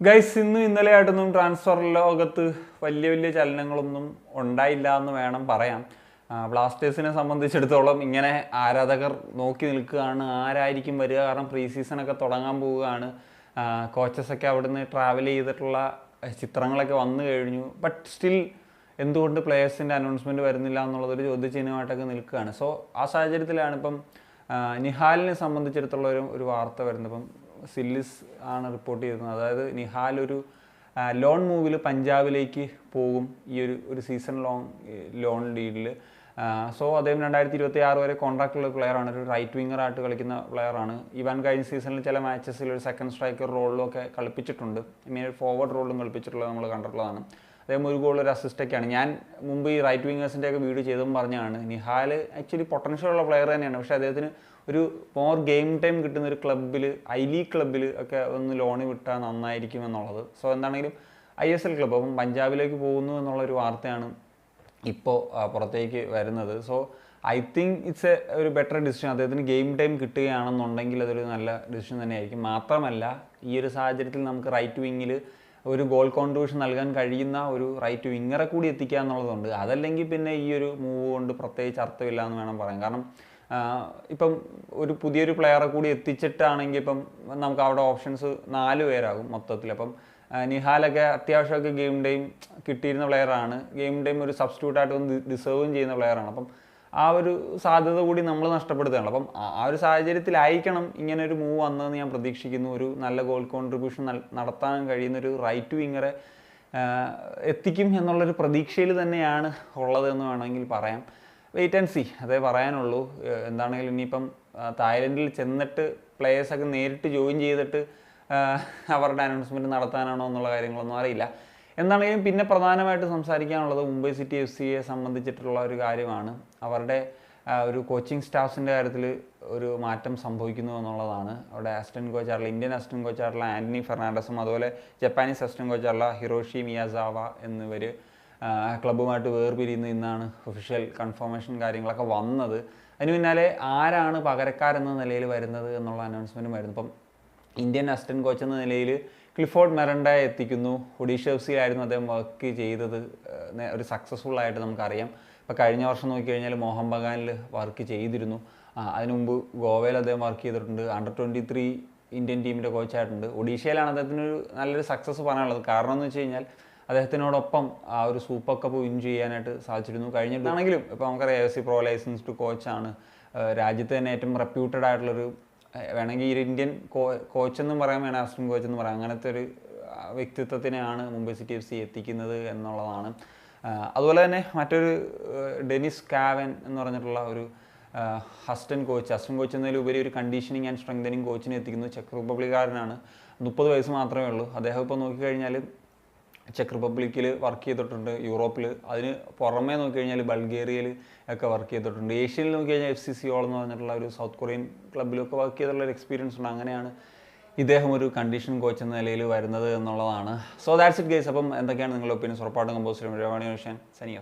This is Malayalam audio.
ഗൈസ് ഇന്നും ഇന്നലെയായിട്ടൊന്നും ട്രാൻസ്ഫർ ലോകത്ത് വലിയ ചലനങ്ങളൊന്നും ഉണ്ടായില്ല എന്ന് വേണം പറയാം. ബ്ലാസ്റ്റേഴ്സിനെ സംബന്ധിച്ചിടത്തോളം ഇങ്ങനെ ആരാധകർ നോക്കി നിൽക്കുകയാണ്, ആരായിരിക്കും വരിക. കാരണം പ്രീ സീസണൊക്കെ തുടങ്ങാൻ പോവുകയാണ്. കോച്ചസൊക്കെ അവിടുന്ന് ട്രാവൽ ചെയ്തിട്ടുള്ള ചിത്രങ്ങളൊക്കെ വന്നു കഴിഞ്ഞു. ബട്ട് സ്റ്റിൽ എന്തുകൊണ്ട് പ്ലേയേഴ്സിൻ്റെ അനൗൺസ്മെൻറ്റ് വരുന്നില്ല എന്നുള്ളതൊരു ചോദ്യചിഹ്നമായിട്ടൊക്കെ നിൽക്കുകയാണ്. സോ ആ സാഹചര്യത്തിലാണ് ഇപ്പം നിഹാലിനെ സംബന്ധിച്ചിടത്തോളം ഒരു വാർത്ത വരുന്നത്. ഇപ്പം സില്ലിസ് ആണ് റിപ്പോർട്ട് ചെയ്തിരുന്നത്. അതായത് നിഹാൽ ഒരു ലോൺ മൂവിൽ പഞ്ചാബിലേക്ക് പോകും ഈ ഒരു സീസൺ ലോൺ ഡീലിൽ. സോ അദ്ദേഹം 2026 വരെ കോൺട്രാക്റ്റുള്ള പ്ലെയറാണ്. ഒരു റൈറ്റ് വിങ്ങറായിട്ട് കളിക്കുന്ന പ്ലെയറാണ്. ഇവൻ കഴിഞ്ഞ സീസണിൽ ചില മാച്ചസിൽ ഒരു സെക്കൻഡ് സ്ട്രൈക്കർ റോളിലും ഒക്കെ കളിപ്പിച്ചിട്ടുണ്ട്. ഇങ്ങനെ ഒരു ഫോർവേഡ് റോളിലും കളിപ്പിച്ചിട്ടുള്ളത് നമ്മൾ കണ്ടിട്ടുള്ളതാണ്. അദ്ദേഹം ഒരു ഗോൾ ഒരു അസിസ്റ്റൊക്കെയാണ്. ഞാൻ മുമ്പ് ഈ റൈറ്റ് വിങ്ങേഴ്സിൻ്റെ ഒക്കെ വീഡിയോ ചെയ്തതും പറഞ്ഞാണ്, നിഹാൽ ആക്ച്വലി പൊട്ടൻഷ്യൽ ഉള്ള പ്ലെയർ തന്നെയാണ്. പക്ഷേ അദ്ദേഹത്തിന് ഒരു മോർ ഗെയിം ടൈം കിട്ടുന്ന ഒരു ക്ലബ്ബിൽ, ഐ ലീഗ് ക്ലബ്ബിൽ ഒക്കെ ഒന്ന് ലോണ് വിട്ടാൽ നന്നായിരിക്കും എന്നുള്ളത്. സോ എന്താണെങ്കിലും ISL ക്ലബ്ബ് അപ്പം പഞ്ചാബിലേക്ക് പോകുന്നു എന്നുള്ളൊരു വാർത്തയാണ് ഇപ്പോൾ പുറത്തേക്ക് വരുന്നത്. സോ ഐ തിങ്ക് ഇറ്റ്സ് ഒരു ബെറ്റർ ഡിസിഷൻ. അദ്ദേഹത്തിന് ഗെയിം ടൈം കിട്ടുകയാണെന്നുണ്ടെങ്കിൽ അതൊരു നല്ല ഡിസിഷൻ തന്നെയായിരിക്കും. മാത്രമല്ല ഈ ഒരു സാഹചര്യത്തിൽ നമുക്ക് റൈറ്റ് വിങ്ങിൽ ഒരു ഗോൾ കോൺട്രിബ്യൂഷൻ നൽകാൻ കഴിയുന്ന ഒരു റൈറ്റ് വിങ്ങറെ കൂടി എത്തിക്കുക എന്നുള്ളതുണ്ട്. അതല്ലെങ്കിൽ പിന്നെ ഈ ഒരു മൂവ് കൊണ്ട് പ്രത്യേകിച്ച് അർത്ഥമില്ല എന്ന് വേണം പറയാൻ. കാരണം ഇപ്പം ഒരു പുതിയൊരു പ്ലെയറെ കൂടി എത്തിച്ചിട്ടാണെങ്കിൽ ഇപ്പം നമുക്ക് അവിടെ ഓപ്ഷൻസ് 4 പേരാകും മൊത്തത്തിൽ. അപ്പം നിഹാലൊക്കെ അത്യാവശ്യമൊക്കെ ഗെയിം ടൈം കിട്ടിയിരുന്ന പ്ലെയറാണ്. ഗെയിം ടൈം ഒരു സബ്സ്റ്റിറ്റ്യൂട്ടായിട്ട് ഒന്ന് ഡിസേർവും ചെയ്യുന്ന പ്ലെയറാണ്. അപ്പം ആ ഒരു സാധ്യത കൂടി നമ്മൾ നഷ്ടപ്പെടുത്തുകയാണ്. അപ്പം ആ ഒരു സാഹചര്യത്തിലായിരിക്കണം ഇങ്ങനെ ഒരു മൂവ് വന്നതെന്ന് ഞാൻ പ്രതീക്ഷിക്കുന്നു. ഒരു നല്ല ഗോൾ കോൺട്രിബ്യൂഷൻ നടത്താൻ കഴിയുന്ന ഒരു റൈറ്റ് വിങ്ങറെ എത്തിക്കും എന്നുള്ളൊരു പ്രതീക്ഷയിൽ തന്നെയാണ് ഉള്ളതെന്ന് വേണമെങ്കിൽ പറയാം. വെയിറ്റ് ആൻഡ് സി, അതേ പറയാനുള്ളൂ. എന്താണെങ്കിലും ഇനിയിപ്പം തായ്ലൻഡിൽ ചെന്നിട്ട് പ്ലേയേഴ്സൊക്കെ നേരിട്ട് ജോയിൻ ചെയ്തിട്ട് അവരുടെ അനൗൺസ്മെൻറ്റ് നടത്താനാണോ എന്നുള്ള കാര്യങ്ങളൊന്നും അറിയില്ല. എന്താണെങ്കിലും പിന്നെ പ്രധാനമായിട്ട് സംസാരിക്കാനുള്ളത് മുംബൈ സിറ്റി FCയെ സംബന്ധിച്ചിട്ടുള്ള ഒരു കാര്യമാണ്. അവരുടെ ഒരു കോച്ചിങ് സ്റ്റാഫ്സിൻ്റെ കാര്യത്തിൽ ഒരു മാറ്റം സംഭവിക്കുന്നു എന്നുള്ളതാണ്. അവിടെ അസിസ്റ്റൻറ്റ് കോച്ചായിട്ടുള്ള ഇന്ത്യൻ അസിസ്റ്റൻറ്റ് കോച്ചായിട്ടുള്ള ആൻ്റണി ഫെർണാണ്ടസും അതുപോലെ ജപ്പാനീസ് അസിസ്റ്റൻറ്റ് കോച്ചായിട്ടുള്ള ഹിറോഷി മിയാസാവ എന്നിവർ ക്ലബ്ബുമായിട്ട് വേർപിരിയുന്നു ഇന്നാണ് ഒഫീഷ്യൽ കൺഫർമേഷൻ കാര്യങ്ങളൊക്കെ വന്നത്. അതിന് പിന്നാലെ ആരാണ് പകരക്കാരെന്ന നിലയിൽ വരുന്നത് എന്നുള്ള അനൗൺസ്മെൻറ്റും വരുന്നു. ഇപ്പം ഇന്ത്യൻ അസിസ്റ്റൻറ്റ് കോച്ച് എന്ന നിലയിൽ ക്ലിഫോർഡ് മെറൻഡയെ എത്തിക്കുന്നു. ഒഡീഷ FCയിലായിരുന്നു അദ്ദേഹം വർക്ക് ചെയ്തത്, ഒരു സക്സസ്ഫുള്ളായിട്ട് നമുക്കറിയാം. ഇപ്പോൾ കഴിഞ്ഞ വർഷം നോക്കിക്കഴിഞ്ഞാൽ മോഹൻ ബഗാനിൽ വർക്ക് ചെയ്തിരുന്നു. അതിനു മുമ്പ് ഗോവയിൽ അദ്ദേഹം വർക്ക് ചെയ്തിട്ടുണ്ട്. അണ്ടർ 23 ഇന്ത്യൻ ടീമിൻ്റെ കോച്ചായിട്ടുണ്ട്. ഒഡീഷയിലാണ് അദ്ദേഹത്തിനൊരു നല്ലൊരു സക്സസ് പറയാനുള്ളത്. കാരണം എന്ന് വെച്ച് കഴിഞ്ഞാൽ അദ്ദേഹത്തിനോടൊപ്പം ആ ഒരു സൂപ്പർ കപ്പ് വിൻ ചെയ്യാനായിട്ട് സാധിച്ചിരുന്നു. കഴിഞ്ഞിട്ടാണെങ്കിലും ഇപ്പോൾ നമുക്കറിയാം AFC പ്രോ ലൈസൻസ്ഡ് കോച്ചാണ്. രാജ്യത്ത് തന്നെ ഏറ്റവും റെപ്യൂട്ടഡ് ആയിട്ടുള്ളൊരു, വേണമെങ്കിൽ ഈ ഇന്ത്യൻ കോച്ചെന്നും പറയാം, വേണം അസിസ്റ്റൻറ്റ് കോച്ചെന്ന് പറയാം. അങ്ങനത്തെ ഒരു വ്യക്തിത്വത്തിനെയാണ് മുംബൈ സിറ്റി FC എത്തിക്കുന്നത് എന്നുള്ളതാണ്. അതുപോലെ തന്നെ മറ്റൊരു ഡെനിസ് കാവൻ എന്ന് പറഞ്ഞിട്ടുള്ള ഒരു അസിസ്റ്റൻറ്റ് കോച്ച് എന്നതിലുപരി ഒരു കണ്ടീഷനിങ് ആൻഡ് സ്ട്രെങ്തനിങ് കോച്ചിനെ എത്തിക്കുന്നു. ചെക്ക് റിപ്പബ്ലിക്കാരനാണ്. 30 വയസ്സ് മാത്രമേ ഉള്ളൂ. അദ്ദേഹം ഇപ്പോൾ നോക്കിക്കഴിഞ്ഞാൽ ചെക്ക് റിപ്പബ്ലിക്കിൽ വർക്ക് ചെയ്തിട്ടുണ്ട്, യൂറോപ്പിൽ. അതിന് പുറമേ നോക്കിക്കഴിഞ്ഞാൽ ബൾഗേറിയയിൽ ഒക്കെ വർക്ക് ചെയ്തിട്ടുണ്ട്. ഏഷ്യയിൽ നോക്കിക്കഴിഞ്ഞാൽ FC സിയോൾ എന്ന് പറഞ്ഞിട്ടുള്ള ഒരു സൗത്ത് കൊറിയൻ ക്ലബ്ബിലൊക്കെ വർക്ക് ചെയ്തിട്ടുള്ള ഒരു എക്സ്പീരിയൻസ് ഉണ്ട്. അങ്ങനെയാണ് ഇദ്ദേഹം ഒരു കണ്ടീഷൻ കോച്ച് എന്ന നിലയിൽ വരുന്നത് എന്നുള്ളതാണ്. So that's it guys. അപ്പം എന്തൊക്കെയാണ് നിങ്ങളുടെ ഒപ്പീനിയൻസ്? ഉറപ്പായിട്ടും കമ്പോസ് ചെയ്യാൻ സനിയ.